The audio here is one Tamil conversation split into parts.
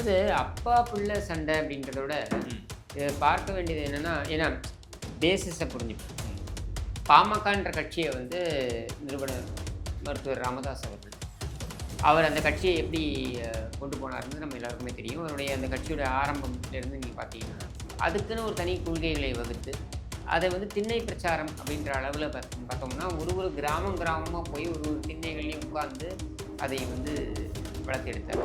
அதாவது அப்பா பிள்ளை சண்டை அப்படின்றத விட ம். பார்க்க வேண்டியது என்னன்னா, ஏன்னா பேசிஸை புரிஞ்சுக்கணும். ம். பாமகன்ற கட்சியை நிறுவனர் மருத்துவர் ராமதாஸ் அவர்கள், அவர் அந்த கட்சியை எப்படி கொண்டு போனாருன்னு நம்ம எல்லாருக்குமே தெரியும். அவருடைய அந்த கட்சியோட ஆரம்பத்திலேருந்து நீங்கள் பார்த்தீங்கன்னா, அதுக்குன்னு ஒரு தனி கொள்கைகளை வகுத்து, அதை திண்ணை பிரச்சாரம் அப்படின்ற அளவில் பார்த்தோம்னா, ஒரு கிராமமாக போய் ஒரு திண்ணைகள்லையும் உட்கார்ந்து அதை வளர்த்தெடுத்தார்.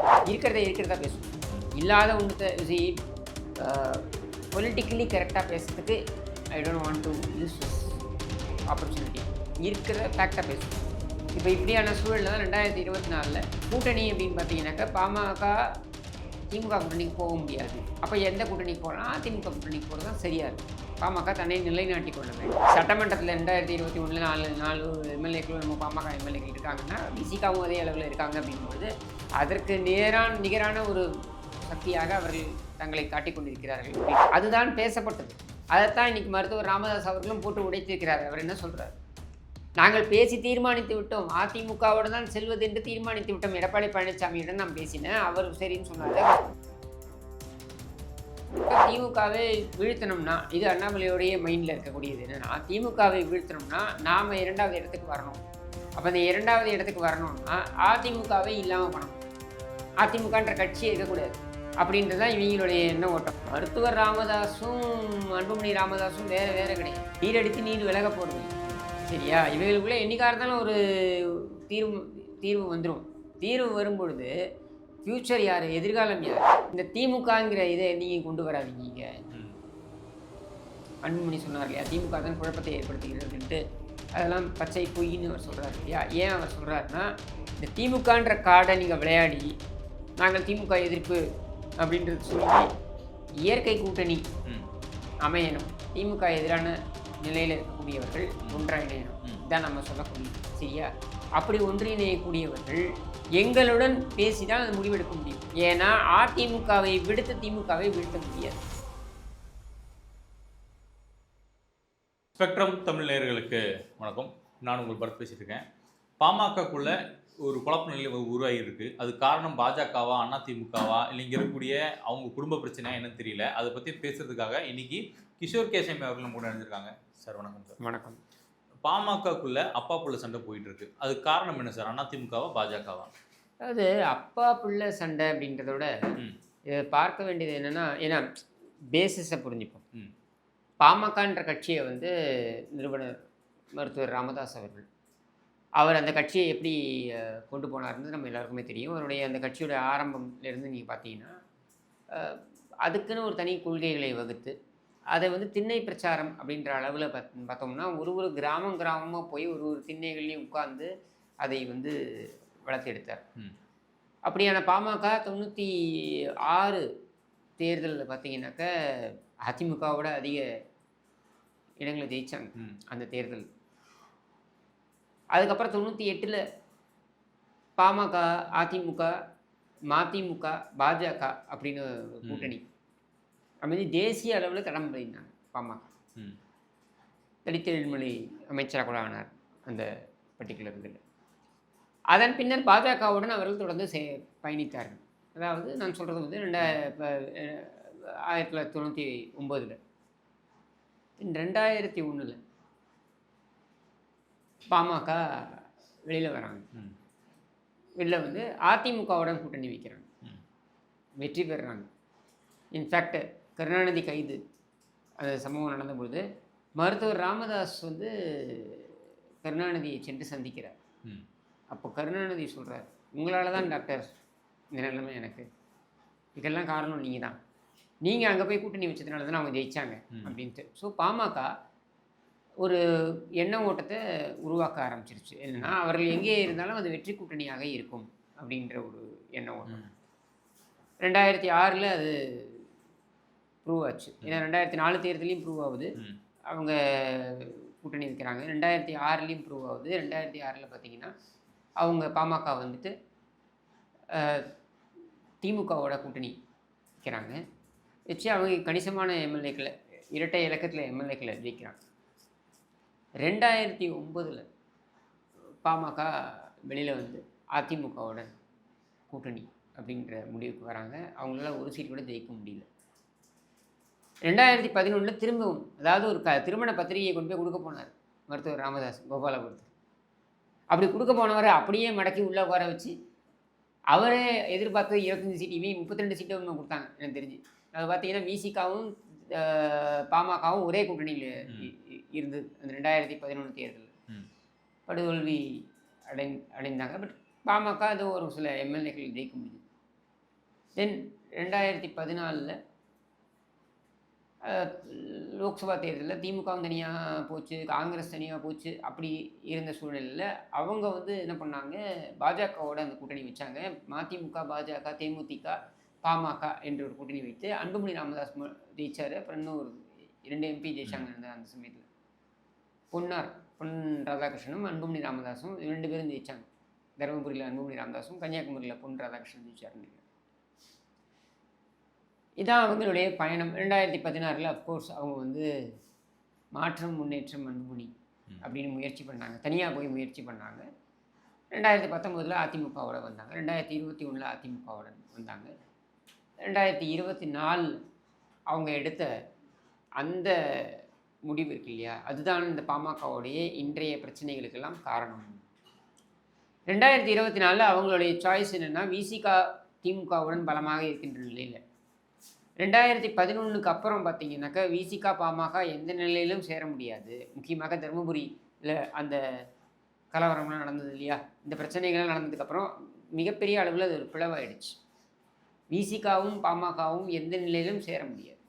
இருக்கிறதா பேசணும். இல்லாத ஒன்றத்தை பொலிட்டிக்கலி கரெக்டாக பேசுறதுக்கு I don't want to use this opportunity. இருக்கிற ஃபேக்டாக பேசணும். இப்போ இப்படியான சூழலில் தான் 2024 கூட்டணி அப்படின்னு பார்த்தீங்கன்னாக்கா, பாமக திமுக கூட்டணிக்கு போக முடியாது. அப்போ எந்த கூட்டணிக்கு போகலாம்? அதிமுக கூட்டணிக்கு போகிறது தான் சரியாக இருக்கும். பாமக தன்னை நிலைநாட்டி கொள்ள வேண்டும். சட்டமன்றத்தில் 2021 நாலு எம்எல்ஏக்களும் நம்ம பாமக எம்எல்ஏக்கள் இருக்காங்கன்னா, விசிகாவும் அதே அளவில் இருக்காங்க அப்படிங்கும்போது, அதற்கு நிகரான ஒரு சக்தியாக அவர்கள் தங்களை காட்டிக் கொண்டிருக்கிறார்கள். அதுதான் பேசப்பட்டது. அதைத்தான் இன்னைக்கு மருத்துவர் ராமதாஸ் அவர்களும் போட்டு உடைத்திருக்கிறார். அவர் என்ன சொல்கிறார்? நாங்கள் பேசி தீர்மானித்து விட்டோம், அதிமுகவோடு தான் செல்வது என்று தீர்மானித்து விட்டோம். எடப்பாடி பழனிசாமியிடம் நான் பேசினேன், அவர் சரின்னு சொன்னார். திமுகவை வீழ்த்தணும்னா, இது அண்ணாமலையோடைய மைண்டில் இருக்கக்கூடியது என்னன்னா, திமுகவை வீழ்த்தணும்னா நாம் 2வது இடத்துக்கு வரணும். அப்போ அந்த 2வது இடத்துக்கு வரணும்னா அதிமுகவை இல்லாமல் பண்ணணும். அதிமுகன்ற கட்சியே இருக்கக்கூடாது அப்படின்றது தான் இவங்களுடைய எண்ண ஓட்டம். மருத்துவர் ராமதாஸும் அன்புமணி ராமதாஸும் வேறு கிடையாது. நீரடித்து நீர் விலக போகிறது சரியா? இவங்களுக்குள்ளே என்னைக்காக இருந்தாலும் ஒரு தீர்வு வந்துடும். தீர்வு வரும்பொழுது ஃப்யூச்சர் யார், எதிர்காலம் யார்? இந்த திமுகங்கிற இதை நீங்கள் கொண்டு வராதீங்க. அன்புமணி சொன்னார் இல்லையா, திமுக தான் குழப்பத்தை ஏற்படுத்துகிறதுன்ட்டு. அதெல்லாம் பச்சை பொய்ன்னு அவர் சொல்கிறார் இல்லையா. ஏன் அவர் சொல்கிறாருன்னா, இந்த திமுகன்ற கார்டை நீங்கள் விளையாடி நாங்கள் திமுக எதிர்ப்பு அப்படின்றது சொல்லி இயற்கை கூட்டணி அமையணும். திமுக எதிரான நிலையில் இருக்கக்கூடியவர்கள் ஒன்றிணையணும். இதான் நம்ம சொல்லக்கூடியது சரியா? அப்படி ஒன்றிணையக்கூடியவர்கள் எங்களுடன் பேசிதான் அது முடிவெடுக்க முடியும். ஏன்னா அதிமுகவை விடுத்து திமுகவை வீழ்த்த முடியாது. ஸ்பெக்ட்ரம் தமிழ் நேயர்களுக்கு வணக்கம். நான் உங்கள் பரத் பேசிட்டு இருக்கேன். பாமகக்குள்ள ஒரு குழப்ப நிலை உருவாகி இருக்கு. அது காரணம் பாஜகவா, அதிமுகவா, இல்லை இங்கே இருக்கக்கூடிய அவங்க குடும்ப பிரச்சனையா என்னன்னு தெரியல. அதை பற்றி பேசுறதுக்காக இன்னைக்கு கிஷோர் கேசமி அவர்கள் நம்ம கூட இணைஞ்சிருக்காங்க. சார் வணக்கம். சார் வணக்கம். பாமகக்குள்ள அப்பா புள்ள சண்டை போயிட்டு இருக்கு. அதுக்கு காரணம் என்ன சார்? அதிமுகவா, பாஜகவா? அதாவது அப்பா பிள்ளை சண்டை அப்படின்றத விட பார்க்க வேண்டியது என்னன்னா, ஏன்னா பேசிஸை புரிஞ்சுப்போம். பாமகன்ற கட்சியை நிறுவனர் மருத்துவர் ராமதாஸ் அவர்கள், அவர் அந்த கட்சியை எப்படி கொண்டு போனார்னு நம்ம எல்லாருக்குமே தெரியும். அவருடைய அந்த கட்சியோட ஆரம்பத்திலேருந்து நீங்கள் பார்த்தீங்கன்னா, அதுக்குன்னு ஒரு தனி கொள்கைகளை வகுத்து, அதை திண்ணை பிரச்சாரம் அப்படின்ற அளவில் பார்த்தோம்னா, ஒரு கிராமமாக போய் ஒரு திண்ணைகள்லையும் உட்கார்ந்து அதை வளர்த்தெடுத்தார். அப்படியான பாமக 96 தேர்தலில் பார்த்தீங்கன்னாக்க அதிமுகவோட அதிக இடங்களை ஜெயித்தாங்க அந்த தேர்தல். அதுக்கப்புறம் 98 பாமக, அதிமுக, மதிமுக, பாஜக அப்படின்னு கூட்டணி அமைதி தேசிய அளவில் தடம் பதினாங்க. பாமக தலித்தெழில்மொழி அமைச்சராக கூட ஆனார் அந்த பர்டிகுலர் இதில். அதன் பின்னர் பாஜகவுடன் அவர்கள் தொடர்ந்து பயணித்தார்கள். அதாவது நான் சொல்கிறது 1999 2001 பாமக வெளியில் வராங்க. வெளியில் அதிமுகவுடன் கூட்டணி வைக்கிறாங்க, வெற்றி பெறுறாங்க. இன்ஃபேக்ட் கருணாநிதி கைது அந்த சம்பவம் நடந்தபொழுது மருத்துவர் ராமதாஸ் கருணாநிதியை சென்று சந்திக்கிறார். அப்போ கருணாநிதி சொல்கிறார், உங்களால் தான் டாக்டர் இந்த நிலைமை எனக்கு, இதெல்லாம் காரணம் நீங்கள் அங்கே போய் கூட்டணி வச்சதுனால தான் அவங்க ஜெயித்தாங்க அப்படின்ட்டு. ஸோ பாமக ஒரு எண்ண ஓட்டத்தை உருவாக்க ஆரம்பிச்சிருச்சு. என்னென்னா, அவர்கள் எங்கே இருந்தாலும் அது வெற்றி கூட்டணியாக இருக்கும் அப்படின்ற ஒரு எண்ண ஓட்டம். 2006 அது ப்ரூவ் ஆச்சு. ஏன்னா 2004 தேர்தலையும் ப்ரூவ் ஆகுது, அவங்க கூட்டணி வைக்கிறாங்க. 2006 ப்ரூவ் ஆகுது. 2006 பார்த்தீங்கன்னா அவங்க பாமக திமுகவோட கூட்டணி வைக்கிறாங்க. வச்சு அவங்க கணிசமான எம்எல்ஏக்களை, இரட்டை இலக்கத்தில் எம்எல்ஏக்களை ஜெயிக்கிறாங்க. 2009 பாமக வெளியில் அதிமுகவோட கூட்டணி அப்படின்ற முடிவுக்கு வராங்க. அவங்களால ஒரு சீட் கூட ஜெயிக்க முடியல. 2011 திரும்பவும் அதாவது ஒரு திருமண பத்திரிகையை கொண்டு போய் கொடுக்க போனார் மருத்துவர் ராமதாஸ் கோபாலபுரத்துக்கு. அப்படி கொடுக்க போனவரை அப்படியே மடக்கி உள்ளே உட்கார வச்சு அவரே எதிர்பார்த்தது 25 சீட், இவங்க 32 சீட்டு ஒன்று கொடுத்தாங்க எனக்கு தெரிஞ்சு. அது பார்த்தீங்கன்னா விசிகாவும் பாமகவும் ஒரே கூட்டணியில் இருந்தது அந்த 2011 தேர்தலில். படுதோல்வி அடைந்தாங்க. பட் பாமக அது ஒரு சில எம்எல்ஏக்கள் ஜெயிக்க முடியுது. தென் 2014 லோக்சபா தேர்தலில் திமுகவும் தனியாக போச்சு, காங்கிரஸ் தனியாக போச்சு. அப்படி இருந்த சூழ்நிலையில் அவங்க வந்து என்ன பண்ணாங்க, பாஜகவோட அந்த கூட்டணி வச்சாங்க. மதிமுக, பாஜக, தேமுதிக, பாமக என்ற ஒரு கூட்டணி வைத்து அன்புமணி ராமதாஸ் ஜெயிச்சார். அப்புறம் இன்னும் ஒரு 2 எம்பி ஜெயிச்சாங்க அந்த சமயத்தில். பொன் ராதாகிருஷ்ணனும் அன்புமணி ராமதாஸும் 2 பேரும் ஜெயிச்சாங்க. தருமபுரியில் அன்புமணி ராமதாஸும், கன்னியாகுமரியில் பொன் ராதாகிருஷ்ணன் ஜெயிச்சாருன்னு. இதான் அவங்களுடைய பயணம். 2016 அஃப்கோர்ஸ் அவங்க வந்து மாற்றம் முன்னேற்றம் அன்புமணி அப்படின்னு முயற்சி பண்ணாங்க, தனியாக போய் முயற்சி பண்ணாங்க. 2019 அதிமுகவோட வந்தாங்க. 2021 அதிமுகவோட வந்தாங்க. 2024 அவங்க எடுத்த அந்த முடிவு இருக்கு இல்லையா, அதுதான் இந்த பாமகவுடைய இன்றைய பிரச்சனைகளுக்கெல்லாம் காரணம். 2024 அவங்களுடைய சாய்ஸ் என்னென்னா, விசிகா திமுகவுடன் பலமாக இருக்கின்ற நிலையில். 2011 அப்புறம் பார்த்தீங்கன்னாக்கா விசிகா பாமக எந்த நிலையிலும் சேர முடியாது. முக்கியமாக தருமபுரியில் அந்த கலவரம்லாம் நடந்தது இல்லையா, இந்த பிரச்சனைகள்லாம் நடந்ததுக்கப்புறம் மிகப்பெரிய அளவில் அது ஒரு பிளவாயிடுச்சு. விசிகாவும் பாமகவும் எந்த நிலையிலும் சேர முடியாது.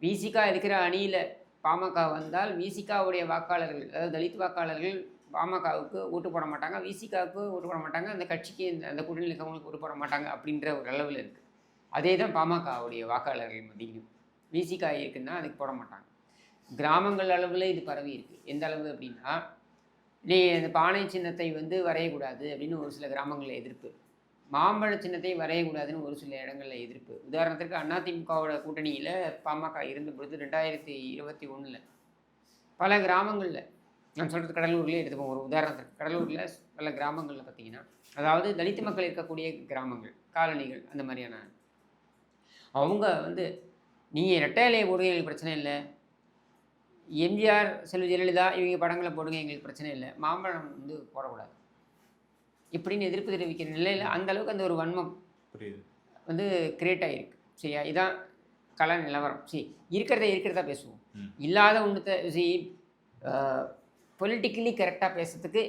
விசிகா இருக்கிற அணியில் பாமக வந்தால் விசிகாவுடைய வாக்காளர்கள், அதாவது தலித் வாக்காளர்கள் பாமகவுக்கு ஓட்டு போட மாட்டாங்க, விசிகாவுக்கு ஓட்டு போட மாட்டாங்க, அந்த கட்சிக்கு அந்த கூட்டணியில் இருக்கவங்களுக்கு ஓட்டு போட மாட்டாங்க அப்படின்ற ஒரு அளவில் இருக்குது. அதே தான் பாமகவுடைய வாக்காளர்கள் மத்தியிலும். விசிகா இருக்குன்னா அதுக்கு போட மாட்டாங்க. கிராமங்கள் அளவில் இது பரவி இருக்குது. எந்த அளவு அப்படின்னா, நீ அந்த பானை சின்னத்தை வந்து வரையக்கூடாது அப்படின்னு ஒரு சில கிராமங்களில் எதிர்ப்பு, மாம்பழ சின்னத்தை வரையக்கூடாதுன்னு ஒரு சில இடங்களில் எதிர்ப்பு. உதாரணத்திற்கு அதிமுகவோட கூட்டணியில் பாமக இருந்த பொழுது 2021 பல கிராமங்களில், நான் சொல்கிறது கடலூர்லேயே எடுத்துப்போம் ஒரு உதாரணத்திற்கு, கடலூரில் பல கிராமங்களில் பார்த்திங்கன்னா, அதாவது தலித் மக்கள் இருக்கக்கூடிய கிராமங்கள், காலனிகள், அந்த மாதிரியான அவங்க வந்து நீங்கள் இரட்டை இலையை போடுங்க எங்களுக்கு பிரச்சனை இல்லை, எம்ஜிஆர், செல்வி ஜெயலலிதா இவங்க படங்களை போடுங்க எங்களுக்கு பிரச்சனை இல்லை, மாம்பழம் வந்து போடக்கூடாது இப்படின்னு எதிர்ப்பு தெரிவிக்கிற நிலையில் அந்த அளவுக்கு அந்த ஒரு வன்மம் வந்து கிரியேட் ஆகிருக்கு. சரியா, இதான் கல நிலவரம். சரி, இருக்கிறதா பேசுவோம். இல்லாத ஒன்றுத்த பொலிட்டிக்கலி கரெக்டாக பேசுறதுக்கு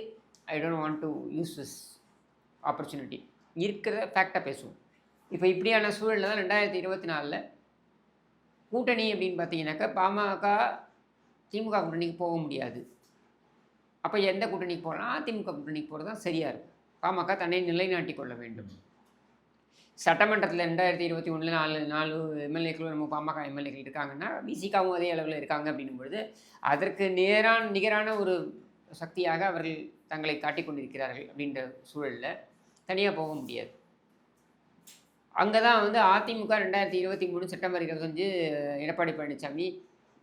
I don't want to use this opportunity. இருக்கிறத ஃபேக்டாக பேசுவோம். இப்போ இப்படியான சூழலில் தான் 2024 கூட்டணி அப்படின்னு பார்த்தீங்கன்னாக்கா பாமக திமுக கூட்டணிக்கு போக முடியாது. அப்போ எந்த கூட்டணிக்கு போகலாம்? அதிமுக கூட்டணிக்கு போகிறது தான் சரியாக இருக்கும். பாமக தன்னை நிலைநாட்டி கொள்ள வேண்டும். சட்டமன்றத்தில் 2021 4 எம்எல்ஏக்களும் நம்ம பாமக எம்எல்ஏக்கள் இருக்காங்கன்னா, விசிகாவும் அதே அளவில் இருக்காங்க அப்படின்னும் பொழுது அதற்கு நிகரான ஒரு சக்தியாக அவர்கள் தங்களை காட்டிக் கொண்டிருக்கிறார்கள். அப்படின்ற சூழலில் தனியாக போக முடியாது. அங்கே தான் வந்து அதிமுக 2023 செப்டம்பர் 25 எடப்பாடி பழனிசாமி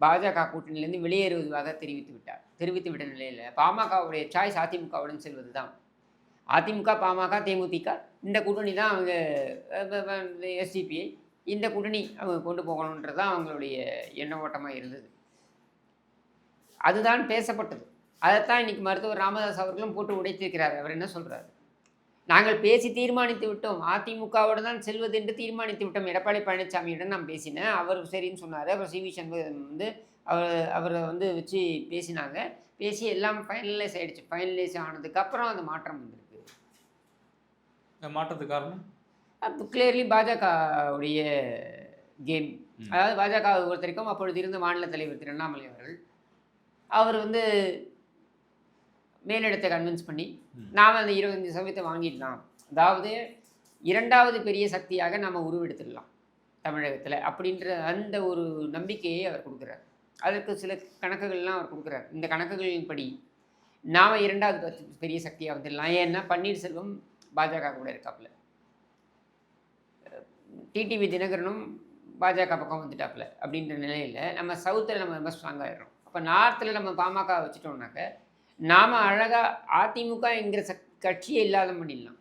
பாஜக கூட்டணியிலேருந்து வெளியேறுவதாக தெரிவித்து விட்ட நிலையில் பாமகவுடைய சாய்ஸ் அதிமுகவுடன் செல்வது தான். அதிமுக, பாமக, தேமுதிக இந்த கூட்டணி தான் அவங்க, எஸ்டிபிஐ இந்த கூட்டணி அவங்க கொண்டு போகணுன்றது தான் அவங்களுடைய எண்ண ஓட்டமாக இருந்தது. அதுதான் பேசப்பட்டது. அதைத்தான் இன்றைக்கி மருத்துவர் ராமதாஸ் அவர்களும் போட்டு உடைத்திருக்கிறார். அவர் என்ன சொல்கிறார்? நாங்கள் பேசி தீர்மானித்து விட்டோம், அதிமுகவோடு தான் செல்வது என்று தீர்மானித்து விட்டோம். எடப்பாடி பழனிசாமியிடம் நான் பேசினேன், அவர் சரின்னு சொன்னார். அப்புறம் சிவி சண்முகம் வந்து அவரை வந்து வச்சு பேசினாங்க. பேசி எல்லாம் ஃபைனலைஸ் ஆகிடுச்சு. ஃபைனலைஸ் ஆனதுக்கப்புறம் அந்த மாற்றம் வந்திருக்கு. மாற்றத்துக்கு காரணம் அப்போ கிளியர்லி பாஜகவுடைய கேம். அதாவது பாஜக ஒருத்தருக்கும் அப்பொழுது இருந்த மாநில தலைவர் திரு அண்ணாமலை அவர்கள், அவர் வந்து மேலிடத்தை கன்வின்ஸ் பண்ணி நாம் அந்த 25% வாங்கிடலாம், அதாவது 2வது பெரிய சக்தியாக நாம் உருவெடுத்துடலாம் தமிழகத்தில் அப்படின்ற அந்த ஒரு நம்பிக்கையை அவர் கொடுக்குறார். அதற்கு சில கணக்குகள்லாம் அவர் கொடுக்குறார். இந்த கணக்குகளின்படி நாம் 2வது பெரிய சக்தியாக வந்துடலாம். ஏன்னா பன்னீர்செல்வம் பாஜக கூட இருக்காப்புல, டிடிவி தினகரனும் பாஜக பக்கம் வந்துட்டாப்புல. அப்படின்ற நிலையில் நம்ம சவுத்தில் நம்ம ரொம்ப ஸ்ட்ராங் ஆகிடுறோம். அப்போ நார்த்தில் நம்ம பாமக வச்சுட்டோம்னாக்க நாம் அழகாக அதிமுக என்கிற கட்சியை இல்லாத பண்ணிடலாம்.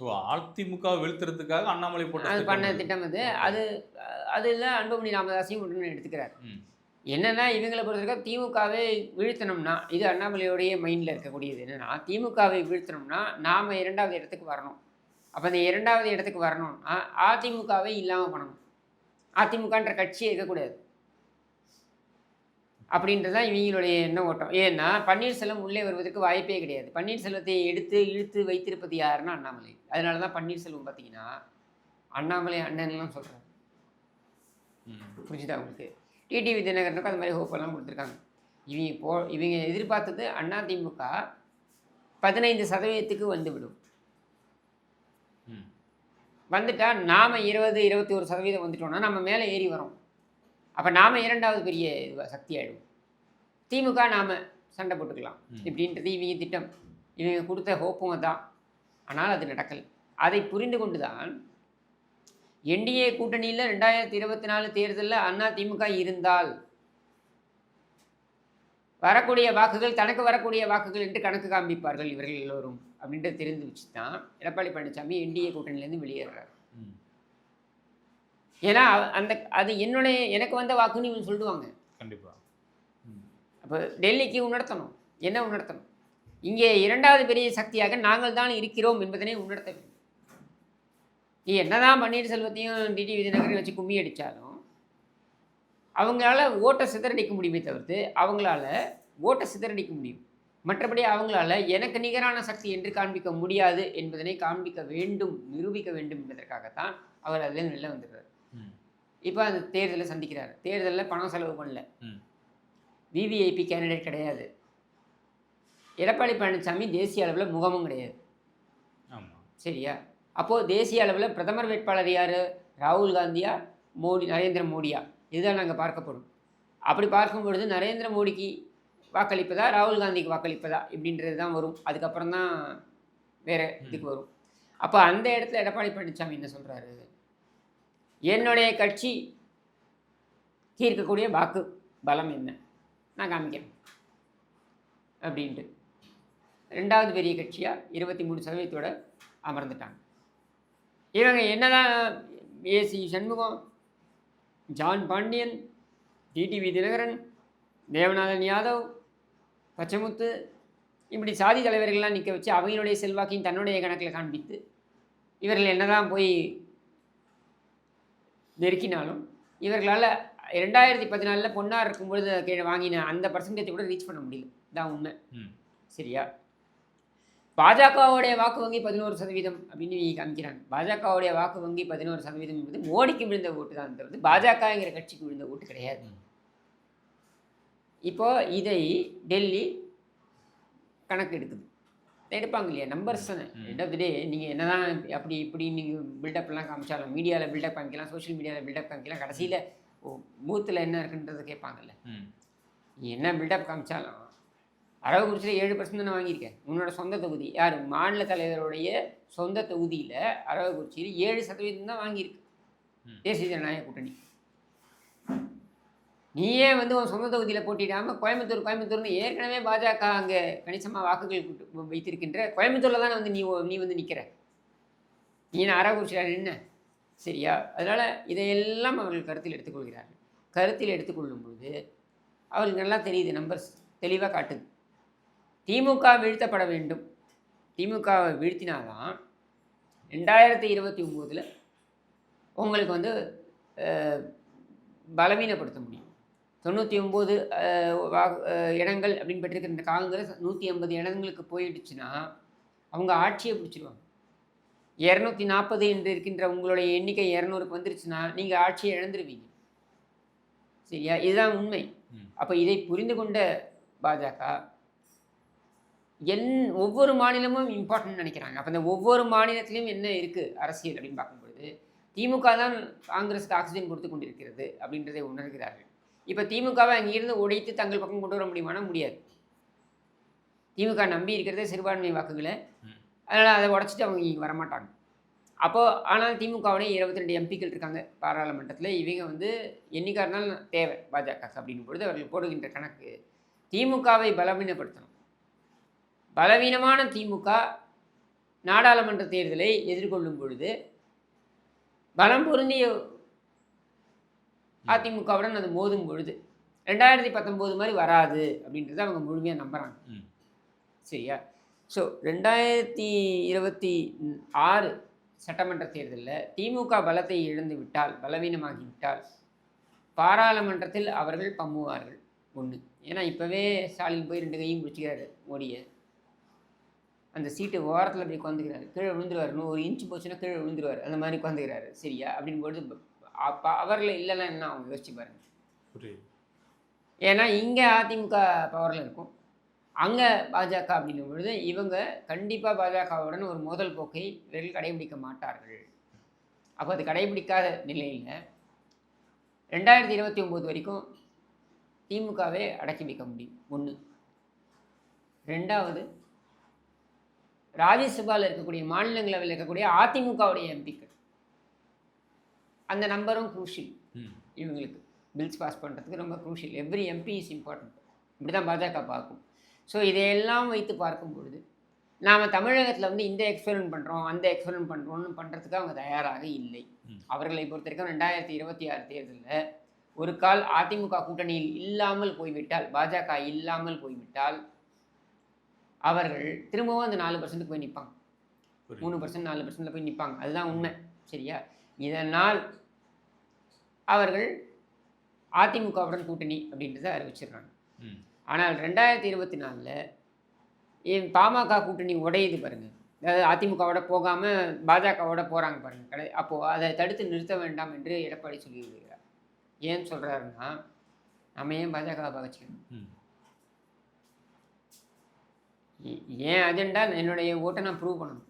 ஓ, அதிமுக வீழ்த்துறதுக்காக அண்ணாமலை போட்ட அது பண்ண திட்டம் திட்டம் அது. அது. அதில் அன்புமணி ராமதாஸையும் ஒன்று எடுத்துக்கிறார். ம். என்னன்னா இவங்களை பொறுத்தவரைக்கும் திமுகவை வீழ்த்தணும்னா, இது அண்ணாமலையோடைய மைண்டில் இருக்கக்கூடியது என்னன்னா, திமுகவை வீழ்த்தணும்னா நாம 2வது இடத்துக்கு வரணும். அப்போ அந்த 2வது இடத்துக்கு வரணும்னா அதிமுகவை இல்லாமல் பண்ணணும். அதிமுகன்ற கட்சியே இருக்கக்கூடாது. அப்படின்றது தான் இவங்களுடைய எண்ண ஓட்டம். ஏன்னா பன்னீர்செல்வம் உள்ளே வருவதற்கு வாய்ப்பே கிடையாது. பன்னீர்செல்வத்தை இழுத்து வைத்திருப்பது யாருன்னா அண்ணாமலை. அதனால தான் பன்னீர்செல்வம் பார்த்தீங்கன்னா அண்ணாமலை அண்ணன்லாம் சொல்கிறார். புரிஞ்சுதா உங்களுக்கு? டிடிவி தினகரனுக்கும் அந்த மாதிரி ஹோப்பெல்லாம் கொடுத்துருக்காங்க. இவங்க எதிர்பார்த்தது அதிமுக 15% வந்துவிடும். வந்துட்டா நாம் 20-21% வந்துட்டோம்னா நம்ம மேலே ஏறி வரோம். அப்போ நாம் 2வது பெரிய சக்தி ஆகிடும். திமுக நாம் சண்டை போட்டுக்கலாம் இப்படின்றது இவங்க திட்டம். இவங்க கொடுத்த ஹோப்பும் தான். ஆனால் அது நடக்கலை. அதை புரிந்து கொண்டு தான் என்டிஏ கூட்டணியில் 2024 தேர்தலில் அதிமுக இருந்தால் வரக்கூடிய வாக்குகள் தனக்கு வரக்கூடிய வாக்குகள் என்று கணக்கு காண்பிப்பார்கள் இவர்கள் எல்லோரும் அப்படின்ட்டு தெரிந்து வச்சு தான் எடப்பாடி பழனிசாமி என்டிஏ கூட்டணியிலேருந்து வெளியேறார். ஏன்னா அது எனக்கு வந்த வாக்குன்னு இவங்க சொல்லுவாங்க. கண்டிப்பாக. அப்போ டெல்லிக்கு உணர்த்தணும். என்ன உணர்த்தணும்? இங்கே 2வது பெரிய சக்தியாக நாங்கள் தான் இருக்கிறோம் என்பதனை உணர்த்த வேண்டும். நீ என்னதான் பன்னீர்செல்வத்தையும் டிடிவி தினகரையும் வச்சு கும்மி அடித்தாலும் அவங்களால ஓட்டை சிதறடிக்க முடியுமே தவிர்த்து அவங்களால ஓட்டை சிதறடிக்க முடியும். மற்றபடி அவங்களால எனக்கு நிகரான சக்தி என்று காண்பிக்க முடியாது என்பதனை காண்பிக்க வேண்டும், நிரூபிக்க வேண்டும் என்பதற்காகத்தான் அவர் அதில் வெளில வந்துடுறார். இப்போ அந்த தேர்தலை சந்திக்கிறார். தேர்தலில் பணம் செலவு பண்ணல, விவிஐபி கேண்டிடேட் கிடையாது, எடப்பாடி பழனிசாமி தேசிய அளவில் முகமும் கிடையாது. சரியா? அப்போது தேசிய அளவில் பிரதமர் வேட்பாளர் யார்? ராகுல் காந்தியா நரேந்திர மோடியா? இதுதான் நாங்கள் பார்க்கப்படும். அப்படி பார்க்கும் பொழுது நரேந்திர மோடிக்கு வாக்களிப்பதா ராகுல் காந்திக்கு வாக்களிப்பதா இப்படின்றது தான் வரும். அதுக்கப்புறம் தான் வேறு இதுக்கு வரும். அப்போ அந்த இடத்துல எடப்பாடி பழனிசாமி என்ன சொல்கிறாரு? என்னுடைய கட்சி இருக்கக்கூடிய வாக்கு பலம் என்ன நான் காமிக்கிறேன் அப்படின்ட்டு 2வது பெரிய கட்சியாக 23% அமர்ந்துட்டாங்க. இவங்க என்னதான் AC Shanmugam, John Pandian, TTV Dhinakaran, Devanathan Yadav, Pachamuthu இப்படி சாதி தலைவர்கள்லாம் நிற்க வச்சு அவங்களுடைய செல்வாக்கையும் தன்னுடைய கணக்கில் காண்பித்து இவர்கள் என்னதான் போய் நெருக்கினாலும் இவர்களால் 2014 பொன்னார் இருக்கும்பொழுது வாங்கின அந்த பர்சன்டேஜை கூட ரீச் பண்ண முடியல. தான் உண்மை. சரியா? பாஜகவுடைய வாக்கு வங்கி 11% அப்படின்னு காமிக்கிறாங்க. பாஜகவுடைய வாக்கு வங்கி 11% என்பது மோடிக்கு விழுந்த ஓட்டு தான் தவிர்த்து பாஜகங்கிற கட்சிக்கு விழுந்த ஓட்டு கிடையாது. இப்போ இதை டெல்லி கணக்கு எடுக்குது. எடுப்பாங்க இல்லையா? நம்பர்ஸ் தானே. எண்ட் ஆஃப் தி டே நீங்கள் என்ன தான் அப்படி இப்படி நீங்கள் பில்டப்லாம் காமிச்சாலும், மீடியாவில் பில்டப் காமிக்கலாம், சோஷியல் மீடியாவில் பில்டப் காமிக்கலாம், கடைசியில் பூத்தில் என்ன இருக்குன்றது கேட்பாங்கல்ல. நீ என்ன பில்டப் காமிச்சாலும் அரவக்குறிச்சியில் 7% தானே வாங்கியிருக்கேன். உன்னோட சொந்த தொகுதி யார்? மாநில தலைவருடைய சொந்த தொகுதியில் அரவக்குறிச்சியில் 7% தான் வாங்கியிருக்கு தேசிய ஜனநாயக கூட்டணி. நீயே வந்து உன் சொந்த தொகுதியில் போட்டிடாமல் கோயம்புத்தூர்னு ஏற்கனவே பாஜக அங்கே கணிசமாக வாக்குகள் வைத்திருக்கின்ற கோயம்புத்தூரில் தானே வந்து நீ வந்து நிற்கிற. நீ என்ன அரவக்குறிச்சியில் நின்ன? சரியா? அதனால் இதையெல்லாம் அவர்கள் கருத்தில் எடுத்துக்கொள்கிறார்கள். கருத்தில் எடுத்துக்கொள்ளும் பொழுது அவர்களுக்கு நல்லா தெரியுது, நம்பர்ஸ் தெளிவாக காட்டுது. திமுக வீழ்த்தப்பட வேண்டும். திமுகவை வீழ்த்தினாதான் 2029 உங்களுக்கு வந்து பலவீனப்படுத்த முடியும். 99 இடங்கள் அப்படின்னு பெற்றிருக்கிற காங்கிரஸ் 180 இடங்களுக்கு போயிடுச்சுன்னா அவங்க ஆட்சியை பிடிச்சிருவாங்க. 240 என்று இருக்கின்ற உங்களுடைய எண்ணிக்கை 200க்கு வந்துருச்சுன்னா நீங்கள் ஆட்சியை இழந்துருவீங்க. சரியா? இதுதான் உண்மை. அப்போ இதை புரிந்து கொண்ட பாஜக ஒவ்வொரு மாநிலமும் இம்பார்ட்டன்ட் நினைக்கிறாங்க. அப்போ இந்த ஒவ்வொரு மாநிலத்திலையும் என்ன இருக்குது அரசியல் அப்படின்னு பார்க்கும்பொழுது திமுக தான் காங்கிரஸுக்கு ஆக்சிஜன் கொடுத்து கொண்டிருக்கிறது அப்படின்றதை உணர்கிறார்கள். இப்போ திமுகவை அங்கிருந்து உடைத்து தங்கள் பக்கம் கொண்டு வர முடியுமானா முடியாது. திமுக நம்பி இருக்கிறதே சிறுபான்மை வாக்குகளை. அதனால் அதை உடச்சிட்டு அவங்க இங்கே வரமாட்டாங்க. அப்போது ஆனால் திமுகவுடைய 22 எம்பிக்கள் இருக்காங்க பாராளுமன்றத்தில். இவங்க வந்து என்னைக்காக இருந்தாலும் தேவை பாஜக அப்படின்னும் பொழுது அவர்கள் போடுகின்ற கணக்கு திமுகவை பலவீனப்படுத்தணும். பலவீனமான திமுக நாடாளுமன்ற தேர்தலை எதிர்கொள்ளும் பொழுது பலம் பொருந்திய அதிமுகவுடன் அது மோதும் பொழுது 2019 மாதிரி வராது அப்படின்றத அவங்க முழுமையாக நம்புகிறாங்க. சரியா? ஸோ 2026 சட்டமன்ற தேர்தலில் திமுக பலத்தை இழந்து விட்டால், பலவீனமாகிவிட்டால் பாராளுமன்றத்தில் அவர்கள் பம்முவார்கள். ஒன்று, ஏன்னா இப்போவே ஸ்டாலின் போய் 2 கையும் பிடிச்சிக்கிறாரு மோடியை. அந்த சீட்டு ஓரத்தில் போய் உட்காந்துக்கிறாரு, கீழே விழுந்துருவார். 1 இன்ச்சு போச்சுன்னா கீழே விழுந்துருவார். அந்த மாதிரி உட்காந்துக்கிறாரு. சரியா? அப்படின்பொழுது அவரில் இல்லைன்னா என்ன அவங்க யோசிச்சு பாருங்க. ஏன்னா இங்கே அதிமுக பவரில் இருக்கும், அங்கே பாஜக அப்படின்னும் பொழுது இவங்க கண்டிப்பாக பாஜகவுடன் ஒரு மோதல் போக்கை இவர்கள் கடைபிடிக்க மாட்டார்கள். அப்போ அது கடைபிடிக்காத நிலையில் 2029 வரைக்கும் திமுகவே அடக்கி வைக்க முடியும். ஒன்று. ரெண்டாவது, ராஜ்யசபாவில் இருக்கக்கூடிய மாநிலங்களவையில் இருக்கக்கூடிய அதிமுகவுடைய எம்பிக்கள் அந்த நம்பரும் குரூஷியல். இவங்களுக்கு பில்ஸ் பாஸ் பண்ணுறதுக்கு ரொம்ப crucial. Every MP is important. இப்படி தான் பாஜக பார்க்கும். ஸோ இதையெல்லாம் வைத்து பார்க்கும் பொழுது நாம் தமிழகத்தில் வந்து இந்த எக்ஸ்பெரிமெண்ட் பண்ணுறோம், அந்த எக்ஸ்பெரிமெண்ட் பண்ணுறோன்னு பண்ணுறதுக்கு அவங்க தயாராக இல்லை. அவர்களை பொறுத்த வரைக்கும் 2026 தேர்தலில் ஒரு கால் அதிமுக கூட்டணியில் இல்லாமல் போய்விட்டால், பாஜக இல்லாமல் போய்விட்டால் அவர்கள் திரும்பவும் அந்த 4% போய் நிற்பாங்க. 3%, 4% போய் நிற்பாங்க. அதுதான் உண்மை. சரியா? இதனால் அவர்கள் அதிமுகவுடன் கூட்டணி அப்படின்றத அறிவிச்சிடுறாங்க. ஆனால் 2024 பாமக கூட்டணி உடையுது பாருங்கள். அதாவது அதிமுகவோட போகாமல் பாஜகவோட போகிறாங்க பாருங்கள். அப்போது அதை தடுத்து நிறுத்த வேண்டாம் என்று எடப்பாடி சொல்லியிருக்கிறார். ஏன்னு சொல்கிறாருன்னா, நம்ம ஏன் பாஜகவை பகச்சிக்கணும்? ஏன் அஜெண்டா என்னுடைய ஓட்டை நான் ப்ரூவ் பண்ணணும்,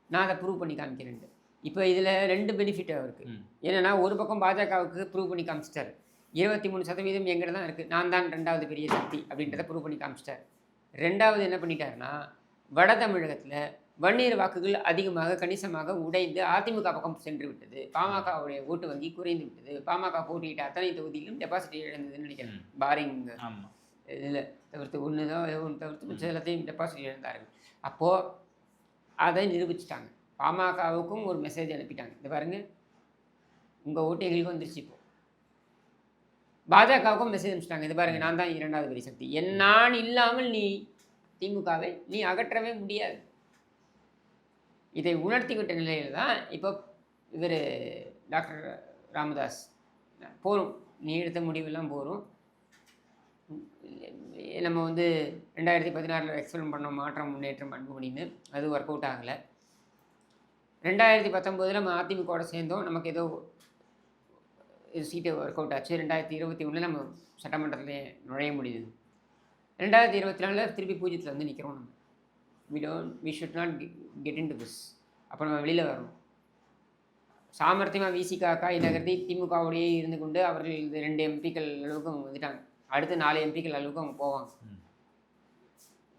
நான் அதை ப்ரூவ் பண்ணி காமிக்கிறேன். இப்போ இதில் 2 பெனிஃபிட் இருக்குது. என்னென்னா, ஒரு பக்கம் பாஜகவுக்கு ப்ரூவ் பண்ணி காமிச்சிட்டாரு, 23% எங்கிட்ட தான் இருக்குது, நான் தான் 2வது பெரிய சக்தி அப்படின்றத ப்ரூவ் பண்ணி காமிச்சிட்டார். 2வது என்ன பண்ணிட்டாருன்னா, வட தமிழகத்தில் வன்னியர் வாக்குகள் அதிகமாக கணிசமாக உடைந்து அதிமுக பக்கம் சென்று விட்டது. பாமகவுடைய ஓட்டு வங்கி குறைந்து விட்டது. பாமக போட்டியிட்ட அத்தனை தொகுதியிலும் டெபாசிட் இழந்ததுன்னு நினைக்கிறேன். பாரிங் இதில் தவிர்த்து ஒன்று தான் தவிர்த்து மிச்ச எல்லாத்தையும் டெபாசிட் இழந்தார்கள். அப்போது அதை நிரூபிச்சிட்டாங்க. பாமகவுக்கும் ஒரு மெசேஜ் அனுப்பிட்டாங்க, இந்த பாருங்கள் உங்கள் ஓட்டு எங்களுக்கு வந்துருச்சு. இப்போ பாஜகவுக்கும் மெசேஜ் அனுப்பிச்சிட்டாங்க, இது பாருங்கள் நான் தான் 2வது பெரிய சக்தி, நான் இல்லாமல் நீ திமுகவை நீ அகற்றவே முடியாது. இதை உணர்த்திக்கிட்ட நிலையில் தான் இப்போ இவர் டாக்டர் ராமதாஸ் போரும், நீ எடுத்த முடிவெல்லாம் போரும், நம்ம வந்து 2016 எக்ஸ்பிளைன் பண்ணோம் மாற்றம் முன்னேற்றம் அன்புமணின்னு, அது ஒர்க் அவுட் ஆகலை. 2019 நம்ம அதிமுகவோட சேர்ந்தோம், நமக்கு ஏதோ சீட்டு ஒர்க் அவுட் ஆச்சு. 2021 நம்ம சட்டமன்றத்தில் நுழைய முடியுது. 2024 திருப்பி பூஜ்ஜியத்தில் வந்து நிற்கிறோம். நம்ம we should not get into this. அப்போ நம்ம வெளியில் வரணும். சாமர்த்தியமாக விசிகாக்கா நகர்த்தி திமுகவோடையே இருந்து கொண்டு அவர்கள் 2 எம்பிக்கள் அளவுக்கு அவங்க வந்துட்டாங்க. அடுத்து 4 எம்பிக்கள் அளவுக்கு அவங்க போவாங்க.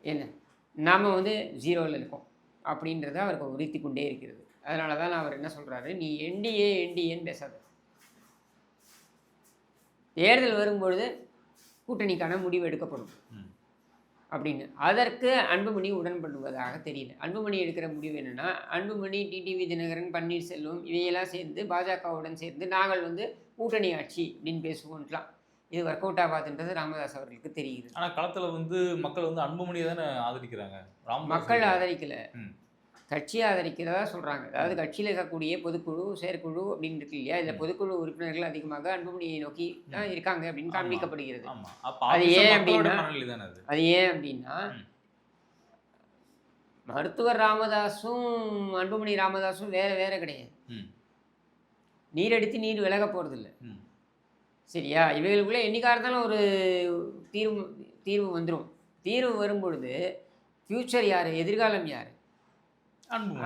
என்ன நாம் வந்து 0ல் இருக்கோம் அப்படின்றத அவருக்கு உறுத்தி கொண்டே இருக்கிறது. அதனால தான் அவர் என்ன சொல்கிறாரு, நீ என்டிஏன்னு பேசாத, தேர்தல் வரும்பொழுது கூட்டணிக்கான முடிவு எடுக்கப்படும் அப்படின்னு. அதற்கு அன்புமணி உடன்படுவதாக தெரியல. அன்புமணி எடுக்கிற முடிவு என்னென்னா, அன்புமணி, டிடிவி தினகரன், பன்னீர்செல்வம் இவையெல்லாம் சேர்ந்து பாஜகவுடன் சேர்ந்து நாங்கள் வந்து கூட்டணி ஆட்சி அப்படின்னு பேசுவோம்லாம். இது ஒர்க் அவுட் ஆகாதுன்றது ராமதாஸ் அவர்களுக்கு தெரியுது. ஆனால் களத்தில் வந்து மக்கள் வந்து அன்புமணியை தானே ஆதரிக்கிறாங்க. மக்கள் ஆதரிக்கல, கட்சியை ஆதரிக்கிறதா சொல்கிறாங்க. அதாவது கட்சியில் இருக்கக்கூடிய பொதுக்குழு செயற்குழு அப்படின்னு இருக்கு இல்லையா, இதில் பொதுக்குழு உறுப்பினர்கள் அதிகமாக அன்புமணியை நோக்கி தான் இருக்காங்க அப்படின்னு காண்பிக்கப்படுகிறது. அது ஏன் அப்படின்னா மருத்துவர் ராமதாஸும் அன்புமணி ராமதாஸும் வேற கிடையாது. நீர் அடித்து நீர் விலக போகிறதில்ல. சரியா? இவைகளுக்குள்ளே என்னைக்காக இருந்தாலும் ஒரு தீர்வு வந்துடும். தீர்வு வரும்பொழுது ஃப்யூச்சர் யார், எதிர்காலம் யார்?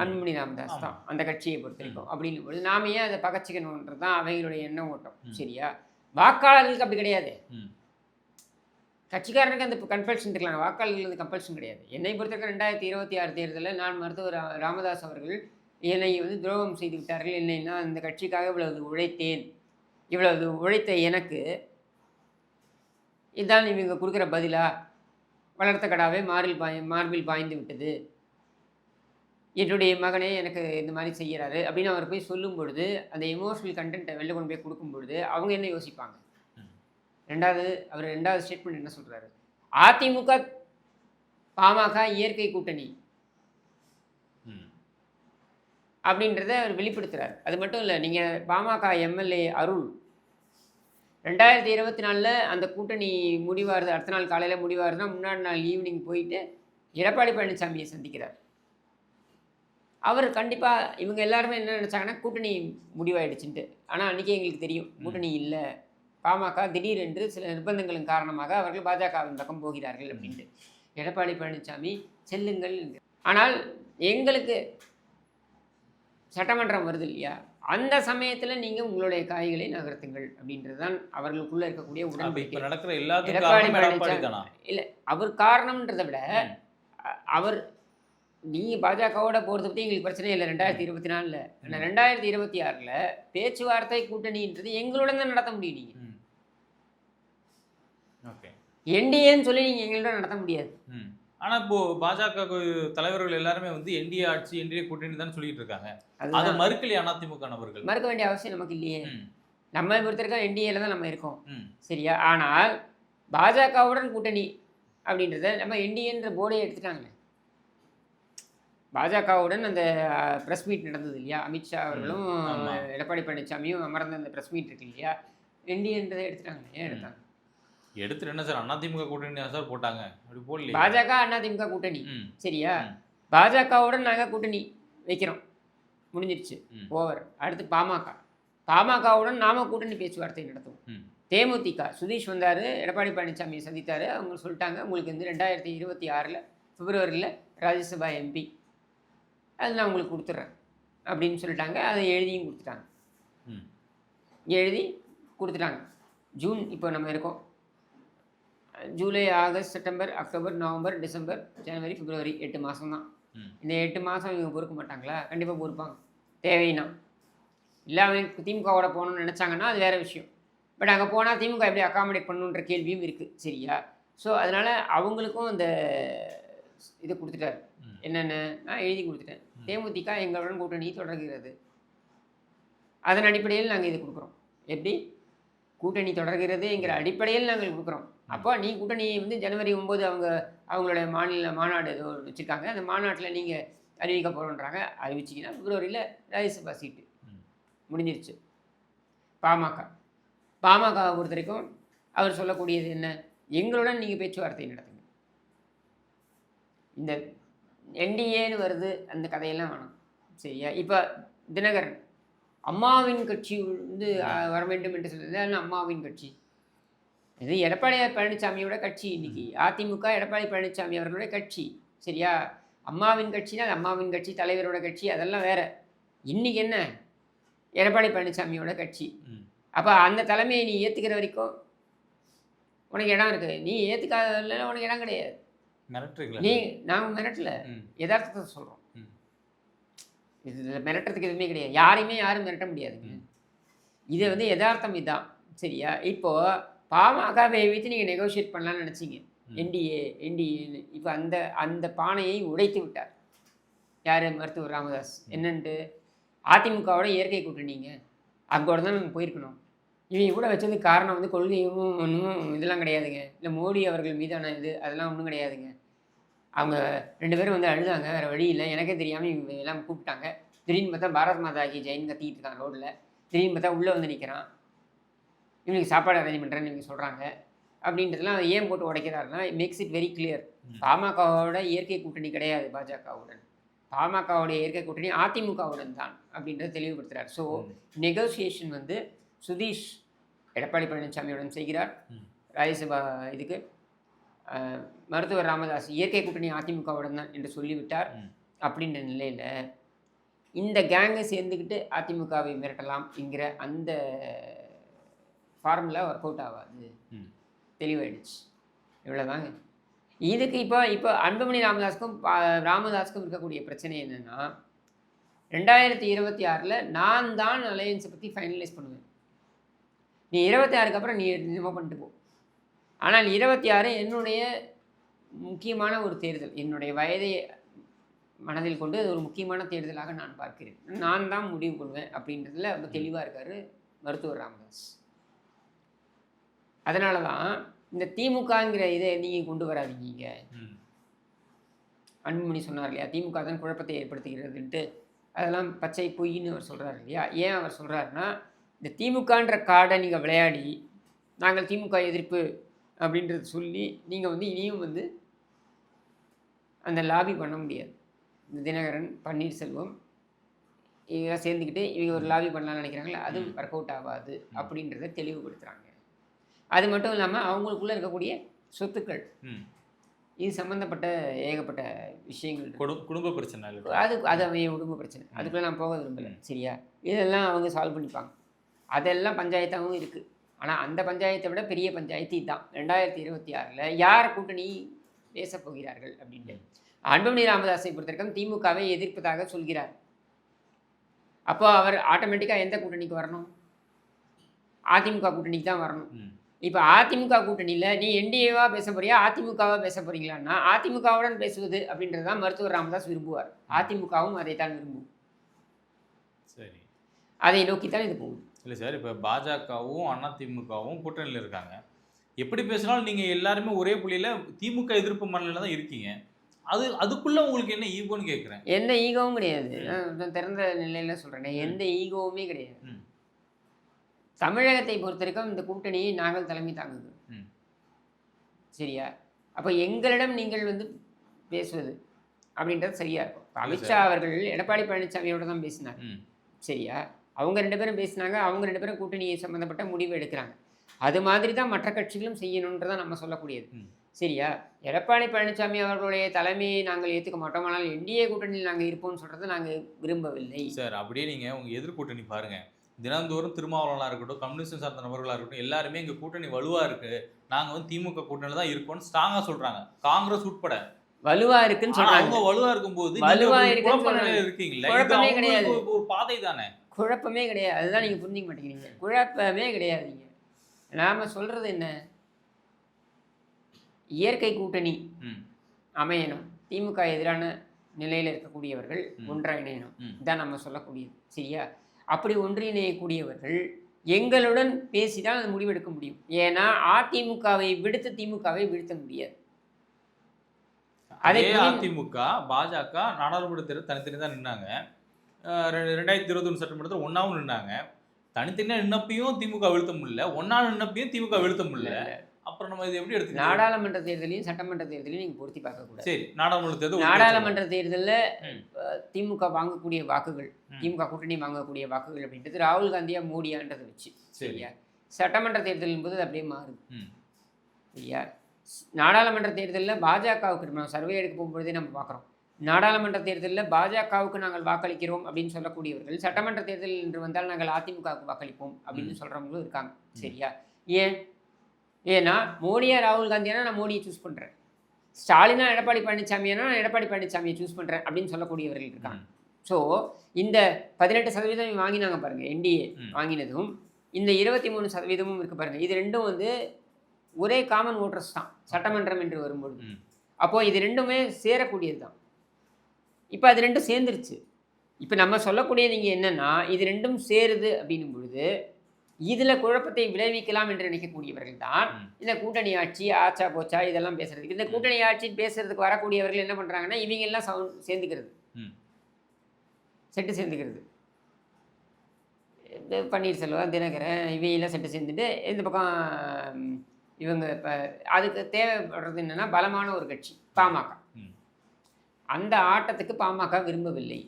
அன்புமணி ராமதாஸ் தான் அந்த கட்சியை பொறுத்த வரைக்கும். அப்படின்னும் பொழுது நாம ஏன் அதை பகச்சிக்கணுன்றது தான் அவைகளுடைய எண்ண ஓட்டம். சரியா? வாக்காளர்களுக்கு அப்படி கிடையாது. கட்சிக்காரனுக்கு அந்த கம்பல்ஷன் இருக்கலாம், வாக்காளர்களுக்கு அந்த கம்பல்ஷன் கிடையாது. என்னை பொறுத்தவரைக்கும் 2026 தேர்தலில் நான் மருத்துவர் ராமதாஸ் அவர்கள் என்னை வந்து துரோகம் செய்து விட்டார்கள், என்னைன்னா அந்த கட்சிக்காக இவ்வளவு உழைத்தேன், இவ்வளவு உழைத்த எனக்கு இதுதான் இவங்க கொடுக்குற பதிலா, வளர்த்த கடாவே மார்பில் பாய்ந்து விட்டது, என்னுடைய மகனே எனக்கு இந்த மாதிரி செய்கிறாரு அப்படின்னு அவர் போய் சொல்லும் பொழுது, அந்த எமோஷனல் கண்டென்ட்டை வெளில கொண்டு போய் கொடுக்கும் பொழுது, அவங்க என்ன யோசிப்பாங்க? ம். 2வது ஸ்டேட்மெண்ட் என்ன சொல்றாரு? அதிமுக, பாமக இயற்கை கூட்டணி ம். அப்படின்றத அவர் வெளிப்படுத்துறாரு. அது மட்டும் இல்ல, நீங்க பாமக எம்எல்ஏ அருள் 2024ல அந்த கூட்டணி முடிவாருது, அடுத்த நாள் காலையில முடிவாருதுன்னா, முன்னாடி நாள் ஈவினிங் போயிட்டு எடப்பாடி பழனிசாமியை சந்திக்கிறார். அவர் கண்டிப்பா இவங்க எல்லாருமே என்ன நினைச்சாங்கன்னா, கூட்டணி முடிவாயிடுச்சுன்ட்டு. ஆனா அன்னைக்கே எங்களுக்கு தெரியும், கூட்டணி இல்ல. பாமக திடீரென்று சில நிர்பந்தங்களின் காரணமாக அவர்கள் பாஜகவின் பக்கம் போகிறார்கள் அப்படின்ட்டு. எடப்பாடி பழனிசாமி செல்லுங்கள் என்கிறார். ஆனால் எங்களுக்கு சட்டமன்றம் வருது இல்லையா, அந்த சமயத்தில் நீங்கள் உங்களுடைய காய்களை நகர்த்துங்கள் அப்படின்றது தான் அவர்களுக்குள்ள இருக்கக்கூடிய இப்ப உடன்படிக்கை. நடக்கிற எல்லாத்துக்கும் எடப்பாடி காரணம் எடப்பாடி பழனிசாமி தானா? இல்லை, அவர் காரணம்ன்றதை விட அவர் நீங்கள் பாஜகவோட போகிறத பற்றி எங்களுக்கு பிரச்சனை இல்லை 2024ல். ஆனால் 2026ல் பேச்சுவார்த்தை கூட்டணின்றது எங்களுடன் தான் நடத்த முடியும். நீங்கள் ஓகே என்டிஏன்னு சொல்லி நீங்கள் எங்களுடன் நடத்த முடியாது. ஆனா இப்போ பாஜக தலைவர்கள் எல்லாருமே வந்து என்டிஏ ஆட்சி என்டிஏ கூட்டணி தான் சொல்லிட்டு இருக்காங்க. அதை அதுதான் மறுக்கலையா அதிமுக நபர்கள்? மறுக்க வேண்டிய அவசியம் நமக்கு இல்லையே. நம்ம பொறுத்திருக்க என்டிஏல தான் நம்ம இருக்கோம், ம். சரியா? ஆனால் பாஜகவுடன் கூட்டணி அப்படின்றத நம்ம என்டிஏன்ற போர்டே எடுத்துட்டாங்களே. பாஜகவுடன் அந்த ப்ரெஸ் மீட் நடந்தது இல்லையா, அமித்ஷா அவர்களும் ஆமா. எடப்பாடி பழனிசாமியும் அமர்ந்த அந்த ப்ரெஸ் மீட் இருக்கு இல்லையா, என்டிஏன்றதை எடுத்துட்டாங்க. ஏன் எடுத்தாங்க? எடுத்துட்டு என்ன சார் அதிமுக கூட்டணி சார் போட்டாங்க, அப்படி போடலையே. பாஜக அதிமுக கூட்டணி, ம். சரியா? ம். பாஜகவுடன் நாங்கள் கூட்டணி வைக்கிறோம், முடிஞ்சிருச்சு, ம். ஓவர். அடுத்து பாமகவுடன் நாம கூட்டணி பேச்சுவார்த்தை நடத்துவோம். ம். தேமுதிக சுதீஷ் வந்தார், எடப்பாடி பழனிசாமியை சந்தித்தார். அவங்க சொல்லிட்டாங்க, உங்களுக்கு வந்து 2026 பிப்ரவரியில் ராஜ்யசபா எம்பி அது நான் உங்களுக்கு கொடுத்துட்றேன் அப்படின்னு சொல்லிட்டாங்க. அதை எழுதியும் கொடுத்துட்டாங்க. ம். எழுதி கொடுத்துட்டாங்க. ஜூன் இப்போ நம்ம இருக்கோம், ஜூலை, August, September, October, November, December, ஜனவரி, பிப்ரவரி 8 மாதம் தான். ம். இந்த 8 மாதம் இவங்க பொறுக்க மாட்டாங்களா? கண்டிப்பாக பொறுப்பாங்க, தேவைன்னா. இல்லை அவங்க திமுகவோட போகணும்னு நினச்சாங்கன்னா அது வேறு விஷயம். பட் அங்கே போனால் திமுக எப்படி அகாமடேட் பண்ணணுன்ற கேள்வியும் இருக்குது, சரியா? ஸோ அதனால் அவங்களுக்கும் அந்த இதை கொடுத்துட்டாரு. ம். என்னென்ன நான் எழுதி கொடுத்துட்டேன். தேமுதிக எங்களுடன் கூட்டணி தொடர்கிறது, அதன் அடிப்படையில் நாங்கள் இது கொடுக்குறோம். எப்படி கூட்டணி தொடர்கிறதுங்கிற அடிப்படையில் நாங்கள் கொடுக்குறோம். அப்போ நீ கூட்டணியை வந்து ஜனவரி 9 அவங்களோட மாநில மாநாடு ஏதோ வச்சுருக்காங்க, அந்த மாநாட்டில் நீங்கள் அறிவிக்க போகிறோன்றாங்க. அறிவிச்சிங்கன்னா பிப்ரவரியில் ராஜ்யசபா சீட்டு முடிஞ்சிருச்சு. பாமகவை பொறுத்த வரைக்கும் அவர் சொல்லக்கூடியது என்ன? எங்களுடன் நீங்கள் பேச்சுவார்த்தை நடத்துங்க. இந்த என்டிஏன்னு வருது, அந்த கதையெல்லாம் வேணாம், சரியா? இப்போ தினகரன் அம்மாவின் கட்சி வந்து வர வேண்டும் என்று சொல்கிறது. ஆனால் அம்மாவின் கட்சி இது எடப்பாடி பழனிசாமியோட கட்சி. இன்னைக்கு அதிமுக எடப்பாடி பழனிசாமி அவர்களுடைய கட்சி, சரியா? அம்மாவின் கட்சினா அது அம்மாவின் கட்சி, தலைவரோட கட்சி, அதெல்லாம் வேற. இன்னைக்கு என்ன எடப்பாடி பழனிசாமியோட கட்சி. அப்போ அந்த தலைமையை நீ ஏற்றுக்கிற வரைக்கும் உனக்கு இடம் இருக்குது. நீ ஏற்றுக்காத உனக்கு இடம் கிடையாது. நீ நாங்கள் மிரட்டல, யதார்த்தத்தை சொல்கிறோம். இதில் மிரட்டுறதுக்கு எதுவுமே கிடையாது. யாரும் மிரட்ட முடியாதுங்க. இது வந்து யதார்த்தம், இதுதான், சரியா? இப்போது பாமகவை வைத்து நீங்கள் நெகோஷியேட் பண்ணலான்னு நினச்சிங்க, என்டிஏன்னு. இப்போ அந்த பானையை உடைத்து விட்டார் யார்? மருத்துவர் ராமதாஸ். என்னன்ட்டு அதிமுகவோட இயற்கை கூட்டணிங்க, அங்கோட தான் நம்ம போயிருக்கணும். இவங்க கூட வச்சதுக்கு காரணம் வந்து கொள்கையும் ஒன்றும் இதெல்லாம் கிடையாதுங்க. இல்லை மோடி அவர்கள் மீதான இது அதெல்லாம் ஒன்றும் கிடையாதுங்க. அவங்க 2 பேரும் வந்து அழுதாங்க, வேறு வழி இல்லை. எனக்கே தெரியாமல் இவங்க எல்லாம் கூப்பிட்டாங்க. திடீர்னு பார்த்தா பாரத் மாதா கி ஜெயின் கத்திக்கிட்டு இருக்கான் ரோட்டில். திடீர்னு பார்த்தா உள்ளே வந்து நிற்கிறான், இவனுக்கு சாப்பாடு அரேஞ்ச் பண்ணுறேன்னு இவங்க சொல்கிறாங்க. அப்படின்றதுலாம் அதை ஏன் போட்டு உடைக்கிறாருன்னா, மேக்ஸ் இட் வெரி கிளியர். பாமகவோட இயற்கை கூட்டணி கிடையாது பாஜகவுடன். பாமகவுடைய இயற்கை கூட்டணி அதிமுகவுடன் தான் அப்படின்றத தெளிவுபடுத்துகிறார். ஸோ நெகோசியேஷன் வந்து சுதீஷ் எடப்பாடி பழனிசாமியுடன் செய்கிறார் ராஜ்யசபா இதுக்கு. மருத்துவர் ராமதாஸ் இயற்கை கூட்டணி அதிமுகவுடன் தான் என்று சொல்லிவிட்டார். அப்படின்ற நிலையில் இந்த கேங்கை சேர்ந்துக்கிட்டு அதிமுகவை மிரட்டலாம் என்கிற அந்த ஃபார்முலா ஒர்க் அவுட் ஆகாது, தெளிவாயிடுச்சு. இவ்வளோதாங்க. இதுக்கு இப்போ அன்புமணி ராமதாஸுக்கும் இருக்கக்கூடிய பிரச்சனை என்னென்னா, 2026 நான் தான் அலையன்ஸை பற்றி ஃபைனலைஸ் பண்ணுவேன். நீ 26க்கு அப்புறம் நீ என்னமோ பண்ணிட்டு போ. ஆனால் 26 என்னுடைய முக்கியமான ஒரு தேர்தல். என்னுடைய வயதை மனதில் கொண்டு அது ஒரு முக்கியமான தேர்தலாக நான் பார்க்கிறேன். நான் தான் முடிவு பண்ணுவேன் அப்படின்றதுல ரொம்ப தெளிவாக இருக்கார் மருத்துவர் ராமதாஸ். அதனால தான் இந்த திமுகங்கிற இதை நீங்கள் கொண்டு வராதீங்க. அன்புமணி சொன்னார் இல்லையா, திமுக தான் குழப்பத்தை ஏற்படுத்துகிறதுன்ட்டு, அதெல்லாம் பச்சை பொய்ன்னு அவர் சொல்கிறார் இல்லையா. ஏன் அவர் சொல்கிறாருன்னா, இந்த திமுகன்ற கார்டை நீங்கள் விளையாடி நாங்கள் திமுக எதிர்ப்பு அப்படின்றது சொல்லி நீங்கள் வந்து இனியும் வந்து அந்த லாபி பண்ண முடியாது. இந்த தினகரன், பன்னீர்செல்வம் இவங்க சேர்ந்துக்கிட்டு இவங்க ஒரு லாபி பண்ணலாம்னு நினைக்கிறாங்களே, அது ஒர்க் அவுட் ஆகாது அப்படின்றத தெளிவுபடுத்துகிறாங்க. அது மட்டும் இல்லாமல் அவங்களுக்குள்ளே இருக்கக்கூடிய சொத்துக்கள் இது சம்மந்தப்பட்ட ஏகப்பட்ட விஷயங்கள், குடும்ப பிரச்சனை, அது அவங்க குடும்ப பிரச்சனை, அதுக்குள்ளே நான் போக விரும்பலை. சரியா, இதெல்லாம் அவங்க சால்வ் பண்ணிப்பாங்க. அதெல்லாம் பஞ்சாயத்தாகவும் இருக்குது. ஆனால் அந்த பஞ்சாயத்தை விட பெரிய பஞ்சாயத்து இதுதான். 2026 யார் கூட்டணி பேசப் போகிறார்கள் அப்படின்ட்டு அன்புமணி ராமதாஸை பொறுத்தவரைக்கும் திமுகவை எதிர்ப்பதாக சொல்கிறார். அப்போ அவர் ஆட்டோமேட்டிக்காக எந்த கூட்டணிக்கு வரணும்? அதிமுக கூட்டணிக்கு தான் வரணும். இப்போ அதிமுக கூட்டணியில் நீ என்டிஏவாக பேச போறியா அதிமுகவாக பேச போறீங்களான்னா அதிமுகவுடன் பேசுவது அப்படின்றது தான் மருத்துவர் ராமதாஸ் விரும்புவார். அதிமுகவும் அதைத்தான் விரும்பும். சரி, அதை நோக்கித்தான் இது போகுது. இல்லை சார், இப்போ பாஜகவும் அதிமுகவும் கூட்டணியில் இருக்காங்க. எப்படி பேசினாலும் நீங்கள் எல்லாருமே ஒரே புள்ளியில் திமுக எதிர்ப்பு மனநிலையில் தான் இருக்கீங்க. அதுக்குள்ளே உங்களுக்கு என்ன ஈகோன்னு கேட்குறேன். எந்த ஈகோவும் கிடையாது. நான் திறந்த நிலையில் சொல்கிறேன், எந்த ஈகோவுமே கிடையாது. தமிழகத்தை பொறுத்த வரைக்கும் இந்த கூட்டணியை நாங்கள் தலைமை தாங்குகிறோம். சரியா, அப்போ எங்களிடம் நீங்கள் வந்து பேசுவது அப்படின்றது சரியா இருக்கும். அமித்ஷா அவர்கள் எடப்பாடி பழனிசாமியோட தான் பேசினார். சரியா, அவங்க 2 பேரும் பேசினாங்க. அவங்க 2 பேரும் கூட்டணியை சம்மந்தப்பட்ட முடிவு எடுக்கிறாங்க. அது மாதிரி தான் மற்ற கட்சிகளும் செய்யணுன்றதான் நம்ம சொல்லக்கூடியது. சரியா, எடப்பாடி பழனிசாமி அவர்களுடைய தலைமையை நாங்கள் ஏற்றுக்க மாட்டோம், ஆனால் என்டிஏ கூட்டணியில் நாங்கள் இருப்போம்னு சொல்கிறத நாங்கள் விரும்பவில்லை. சார், அப்படியே நீங்கள் உங்கள் எதிர்கூட்டணி பாருங்கள். தினந்தோறும் திருமாவளவனாக இருக்கட்டும், கம்யூனிஸ்ட் சார்ந்த நபர்களாக இருக்கட்டும், எல்லாருமே எங்கள் கூட்டணி வலுவாக இருக்குது, நாங்கள் வந்து திமுக கூட்டணியில் தான் இருக்கோம்னு ஸ்ட்ராங்காக சொல்கிறாங்க. காங்கிரஸ் உட்பட வலுவா இருக்குன்னு சொல்றாங்க. அவங்க வலுவா இருக்கும்போது வலுவா இருக்குன்னு இருக்கீங்களா? குழப்பமே கிடையாது. ஒரு பாதை தானே. குழப்பமே கிடையாது. அதுதான் நீங்கள் புரிஞ்சிக்க மாட்டேங்கிறீங்க. குழப்பமே கிடையாதுங்க. நாம் சொல்கிறது என்ன, இயற்கை கூட்டணி அமையணும், திமுக எதிரான நிலையில் இருக்கக்கூடியவர்கள் ஒன்றிணையணும், இதான் நம்ம சொல்லக்கூடியது. சரியா, அப்படி ஒன்றிணையக்கூடியவர்கள் எங்களுடன் பேசிதான் அது முடிவெடுக்க முடியும். ஏன்னா அதிமுகவை விடுத்து திமுகவை வீழ்த்த முடியாது. அதே அதிமுக பாஜக நாடாளுமன்ற தேர்தல் தனித்தனி தான் நின்னாங்க. 2021 சட்டமன்றத்தில் ஒன்னாவும் நின்னாங்க. தனித்தனியாக நின்னப்பையும் திமுக வீழ்த்த முடியல, ஒன்னா நின்னப்பையும் திமுக வீழ்த்த முடியல. அப்புறம் நம்ம இது எப்படி எடுத்து நாடாளுமன்ற தேர்தலையும் சட்டமன்ற தேர்தலையும் நீங்கள் பொருத்தி பார்க்கக்கூடாது. சரி, நாடாளுமன்ற தேர்தலில் திமுக வாங்கக்கூடிய வாக்குகள், திமுக கூட்டணி வாங்கக்கூடிய வாக்குகள் அப்படின்றது ராகுல் காந்தியா மோடியான்றதை வச்சு. சரியா, சட்டமன்ற தேர்தல் என்பது அப்படியே மாறுது. சரியா, நாடாளுமன்ற தேர்தலில் பாஜகவுக்கு நம்ம சர்வே எடுக்க போகும்பொழுதே நம்ம பார்க்குறோம். நாடாளுமன்ற தேர்தலில் பாஜகவுக்கு நாங்கள் வாக்களிக்கிறோம் அப்படின்னு சொல்லக்கூடியவர்கள் சட்டமன்ற தேர்தல் என்று வந்தால் நாங்கள் அதிமுகவுக்கு வாக்களிப்போம் அப்படின்னு சொல்கிறவங்களும் இருக்காங்க. சரியா, ஏன்னா மோடியா ராகுல் காந்தியானா நான் மோடியை சூஸ் பண்ணுறேன், ஸ்டாலினா எடப்பாடி பழனிசாமியானா நான் எடப்பாடி பழனிசாமியை சூஸ் பண்ணுறேன் அப்படின்னு சொல்லக்கூடியவர்கள் இருக்காங்க. ஸோ இந்த 18% வாங்கினாங்க பாருங்கள், என்டிஏ வாங்கினதும் இந்த 23% இருக்குது பாருங்கள். இது ரெண்டும் வந்து ஒரே காமன் ஓட்டர்ஸ் தான் சட்டமன்றம் என்று வரும்பொழுது. அப்போது இது ரெண்டுமே சேரக்கூடியது தான். இப்போ அது ரெண்டும் சேர்ந்துருச்சு. இப்போ நம்ம சொல்லக்கூடியது இங்கே என்னென்னா, இது ரெண்டும் சேருது அப்படின்னும் பொழுது இதில் குழப்பத்தை விளைவிக்கலாம் என்று நினைக்கக்கூடியவர்கள் தான் இந்த கூட்டணி ஆட்சி ஆச்சா போச்சா இதெல்லாம் பேசுறதுக்கு. இந்த கூட்டணி ஆட்சி பேசுறதுக்கு வரக்கூடியவர்கள் என்ன பண்ணுறாங்கன்னா, இவங்க எல்லாம் சேர்ந்துக்கிறது, செட்டு சேர்ந்துக்கிறது. பன்னீர்செல்வம், தினகரன் இவையெல்லாம் செட்டு சேர்ந்துட்டு இந்த பக்கம் இவங்க இப்போ அதுக்கு தேவைப்படுறது என்னென்னா பலமான ஒரு கட்சி பாமக. அந்த ஆட்டத்துக்கு பாமக விரும்பவில்லை,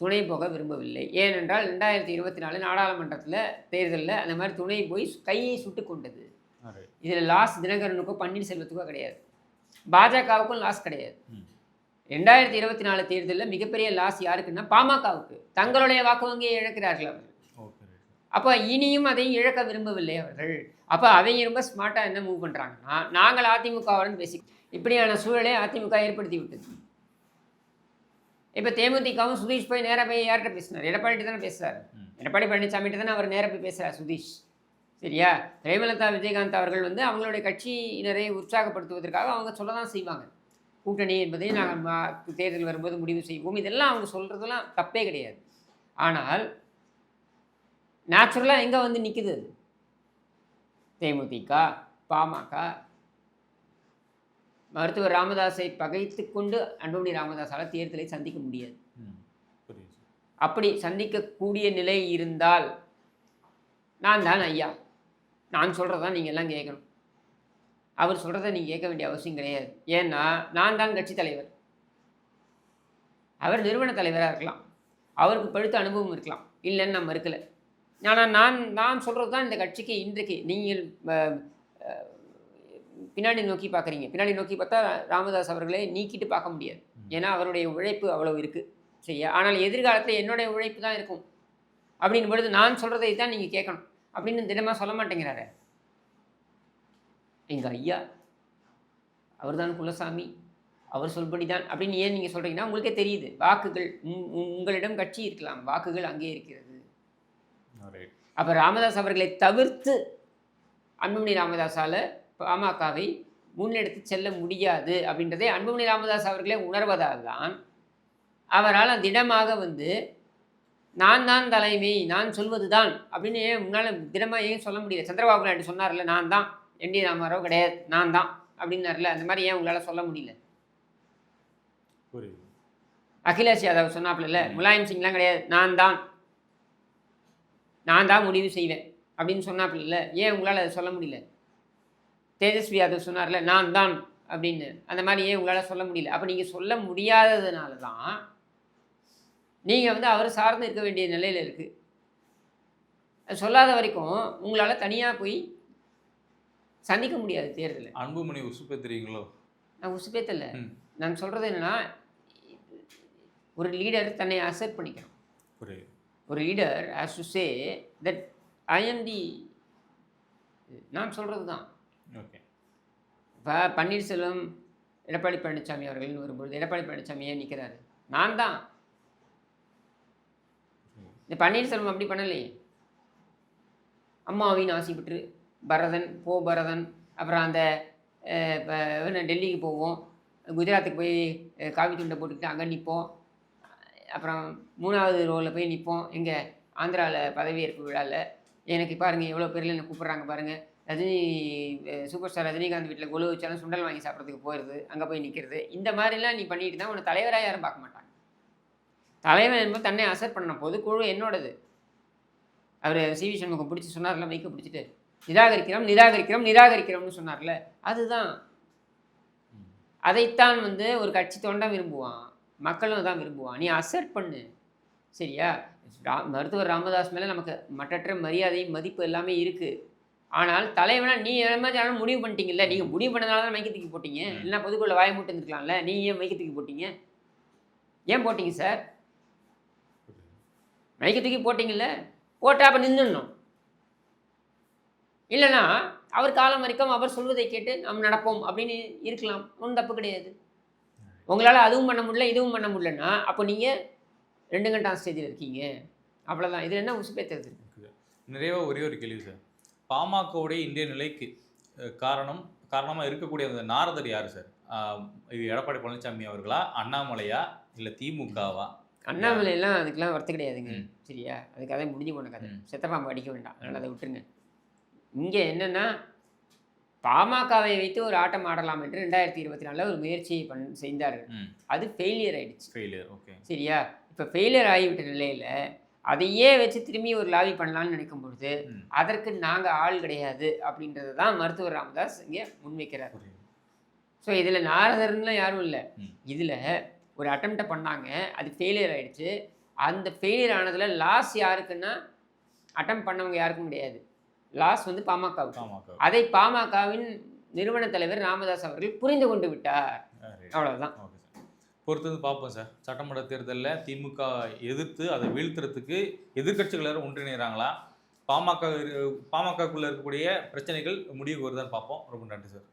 துணை போக விரும்பவில்லை. ஏனென்றால் 2024 நாடாளுமன்றத்தில் தேர்தலில் அந்த மாதிரி துணை போய் கையை சுட்டு கொண்டது. இதில் லாஸ் தினகரனுக்கோ பன்னீர்செல்வத்துக்கோ கிடையாது, பாஜகவுக்கும் லாஸ் கிடையாது. 2024 தேர்தலில் மிகப்பெரிய லாஸ் யாருக்குன்னா பாமகவுக்கு. தங்களுடைய வாக்கு வங்கியை இழக்கிறார்கள் அவர்கள். அப்போ இனியும் அதை இழக்க விரும்பவில்லை அவர்கள். அப்போ அவங்க ரொம்ப ஸ்மார்ட்டாக என்ன மூவ் பண்ணுறாங்கன்னா, நாங்கள் அதிமுகவுடன் பேசி இப்படியான சூழலை அதிமுக ஏற்படுத்தி விட்டது. இப்போ தேமுதிகவும் சுதீஷ் போய் நேராக போய் யார்கிட்ட பேசினார், எடப்பாடிட்டு தானே பேசுகிறார், எடப்பாடி பழனிசாமிகிட்ட தானே அவர் நேராக போய் பேசுகிறார் சுதீஷ். சரியா, பிரேமலதா விஜயகாந்த் அவர்கள் வந்து அவங்களுடைய கட்சியினரை உற்சாகப்படுத்துவதற்காக அவங்க சொல்ல தான் செய்வாங்க. கூட்டணி என்பதை நாங்கள் தேர்தல் வரும்போது முடிவு செய்வோம். இதெல்லாம் அவங்க சொல்கிறதெல்லாம் தப்பே கிடையாது. ஆனால் நேச்சுரலாக எங்கே வந்து நிற்குது அது? தேமுதிக, பாமக, மருத்துவர் ராமதாஸை பகைத்து கொண்டு அன்புமணி ராமதாஸால் தேர்தலை சந்திக்க முடியாது. அப்படி சந்திக்கக்கூடிய நிலை இருந்தால் நான் தான் ஐயா, நான் சொல்கிறதான் நீங்கள் எல்லாம் கேட்கணும். அவர் சொல்கிறத நீங்கள் கேட்க வேண்டிய அவசியம் கிடையாது. ஏன்னா நான் தான் கட்சி தலைவர், அவர் நிறுவன தலைவராக இருக்கலாம், அவருக்கு பழுத்த அனுபவம் இருக்கலாம், இல்லைன்னு நான் மறுக்கலை. ஆனால் நான் சொல்கிறது தான் இந்த கட்சிக்கு இன்றைக்கு நீங்கள் பின்னாடி நோக்கி பார்க்குறீங்க. பின்னாடி நோக்கி பார்த்தா ராமதாஸ் அவர்களை நீக்கிட்டு பார்க்க முடியாது. ஏன்னா அவருடைய உழைப்பு அவ்வளோ இருக்குது சரியா. ஆனால் எதிர்காலத்தில் என்னுடைய உழைப்பு தான் இருக்கும் அப்படின் பொழுது நான் சொல்கிறதை தான் நீங்கள் கேட்கணும் அப்படின்னு தினமாக சொல்ல மாட்டேங்கிறாரு எங்கள் ஐயா. அவர் தான் குலசாமி, அவர் சொல்படி தான் அப்படின்னு ஏன் நீங்கள் சொல்கிறீங்கன்னா உங்களுக்கே தெரியுது. வாக்குகள் உங்களிடம் கட்சி இருக்கலாம், வாக்குகள் அங்கே இருக்கிறது. அப்போ ராமதாஸ் அவர்களை தவிர்த்து அன்புமணி ராமதாஸால் பாமகவை முன்னெடுத்து செல்ல முடியாது அப்படின்றதே அன்புமணி ராமதாஸ் அவர்களே உணர்வதால் தான் அவரால் திடமாக வந்து நான் தான் தலைமை, நான் சொல்வது தான் அப்படின்னு முன்னால் திடமாக ஏன் சொல்ல முடியல? சந்திரபாபு நாயுடு சொன்னார்ல, நான் தான், என்டி ராமாராவ் கிடையாது, நான் தான் அப்படின்னார்ல, அந்த மாதிரி ஏன் உங்களால் சொல்ல முடியல? அகிலேஷ் யாதவ் சொன்னாப்புல, முலாயம் சிங்லாம் கிடையாது, நான் தான் முடிவு செய்வேன் அப்படின்னு சொன்னாப்புல, ஏன் உங்களால் அதை சொல்ல முடியல? தேஜஸ்வி யாதவ் சொன்னார்ல, நான் தான் அப்படின்னு, அந்த மாதிரி ஏன் உங்களால் சொல்ல முடியல? அப்போ நீங்கள் சொல்ல முடியாததுனால தான் நீங்கள் வந்து அவர் சார்ந்து இருக்க வேண்டிய நிலையில் இருக்குது. அது சொல்லாத வரைக்கும் உங்களால் தனியாக போய் சந்திக்க முடியாது தேர்தலில். அன்புமணி உசுப்பேத்துறீங்களோ? நான் உசுப்பேத்தல. நான் சொல்கிறது என்னென்னா, ஒரு லீடர் தன்னை அக்செப்ட் பண்ணிக்கணும். ஒரு leader has to say that I am தி, நான் சொல்கிறது தான். ஓகே. இப்போ பன்னீர்செல்வம் எடப்பாடி பழனிசாமி அவர்கள்னு வரும்பொழுது எடப்பாடி பழனிசாமி ஏன் நிற்கிறாரு? நான் தான். இந்த பன்னீர்செல்வம் அப்படி பண்ணலையே. அம்மாவின் ஆசை பெற்று பரதன் பரதன், அப்புறம் அந்த டெல்லிக்கு போவோம், குஜராத்துக்கு போய் காவி துண்டை போட்டுக்கிட்டு அங்கே நிற்போம், அப்புறம் 3வது ரோவில் போய் நிற்போம் எங்கே ஆந்திராவில் பதவியேற்பு விழாவில். எனக்கு பாருங்கள் எவ்வளோ பேரில் என்னை கூப்பிட்றாங்க பாருங்கள். ரஜினி சூப்பர் ஸ்டார் ரஜினிகாந்த் வீட்டில் கொலு வச்சாலும் சுண்டல் வாங்கி சாப்பிட்றதுக்கு போயிடுது, அங்கே போய் நிற்கிறது. இந்த மாதிரிலாம் நீ பண்ணிட்டு தான் உன்னை தலைவராக யாரும் பார்க்க மாட்டாங்க. தலைவன் என்பது தன்னை அசர் பண்ண போது குழு என்னோடது. அவர் சிவி சண்முகம் பிடிச்சி சொன்னார்ல, மைக்கை பிடிச்சிட்டு நிராகரிக்கிறோம்னு சொன்னார்ல, அதுதான். அதைத்தான் வந்து ஒரு கட்சி தொண்டன் விரும்புவான், மக்களும் தான் விரும்புவான். நீ அசர்ட் பண்ணு சரியா. மருத்துவர் ராமதாஸ் மேலே நமக்கு மற்றற்ற மரியாதையும் மதிப்பு எல்லாமே இருக்குது. ஆனால் தலைவனாக நீ எல்லாமே முடிவு பண்ணிட்டீங்கல்ல, நீங்கள் முடிவு பண்ணதுனால தான் மைக்க தூக்கி போட்டீங்க. இல்லைன்னா பொதுக்குள்ள வாய மூட்டு இருந்துக்கலாம்ல, நீ ஏன் மைக்க தூக்கி போட்டீங்க? ஏன் போட்டீங்க சார்? மைக்க தூக்கி போட்டிங்கல்ல, போட்டால் அப்போ நின்றுடணும். இல்லைனா அவர் காலம் வரைக்கும் அவர் சொல்வதை கேட்டு நம்ம நடப்போம் அப்படின்னு இருக்கலாம், ஒன்றும் தப்பு கிடையாது. உங்களால் அதுவும் பண்ண முடியல இதுவும் பண்ண முடியலன்னா அப்போ நீங்கள் 2 கண்டாம் ஸ்டேஜில் இருக்கீங்க, அவ்வளோதான். இதில் என்ன உசுப்பேற்றது இருக்குது? நிறைவாக ஒரே ஒரு கேள்வி சார். பாமகவுடைய இந்திய நிலைக்கு காரணமாக இருக்கக்கூடிய அந்த நாரதர் யார் சார்? இது எடப்பாடி பழனிசாமி அவர்களா, அண்ணாமலையா, இல்லை திமுகவா? அண்ணாமலையெல்லாம் அதுக்கெல்லாம் வர்த்து கிடையாதுங்க சரியா. அதுக்கு அதை முடிஞ்சு போன கதை, செத்தப்பாம்பு அடிக்க வேண்டாம், அதனால் அதை விட்டுருங்க. இங்கே என்னென்னா, பாமகவை வைத்து ஒரு ஆட்டம் ஆடலாம் என்று 2024 ஒரு முயற்சியை செய்தார்கள். அது ஃபெயிலியர் ஆகிடுச்சு. ஓகே சரியா. இப்போ ஃபெயிலியர் ஆகிவிட்ட நிலையில் அதையே வச்சு திரும்பி ஒரு லாபி பண்ணலான்னு நினைக்கும் பொழுது அதற்கு நாங்கள் ஆள் கிடையாது அப்படின்றது தான் மருத்துவர் ராமதாஸ் இங்கே முன்வைக்கிறார். ஸோ இதில் நாரதர்லாம் யாரும் இல்லை. இதில் ஒரு அட்டெம்ப்டை பண்ணாங்க, அது ஃபெயிலியர் ஆகிடுச்சு. அந்த ஃபெயிலியர் ஆனதில் லாஸ் யாருக்குன்னா அட்டெம்ப்ட் பண்ணவங்க யாருக்கும் கிடையாது. லாஸ் வந்து பாமகவுக்கு. அதை பாமகவின் நிறுவன தலைவர் ராமதாஸ் அவர்கள் புரிந்து கொண்டு விட்டார். அவ்வளோதான். பொறுத்தது பார்ப்போம் சார். சட்டமன்ற தேர்தலில் திமுக எதிர்த்து அதை வீழ்த்துறதுக்கு எதிர்கட்சிகள் எல்லாரும் ஒன்றிணைகிறாங்களா? பாமகக்குள்ளே இருக்கக்கூடிய பிரச்சனைகள் முடிவுக்கு வருதான்னு பார்ப்போம். ரொம்ப நன்றி சார்.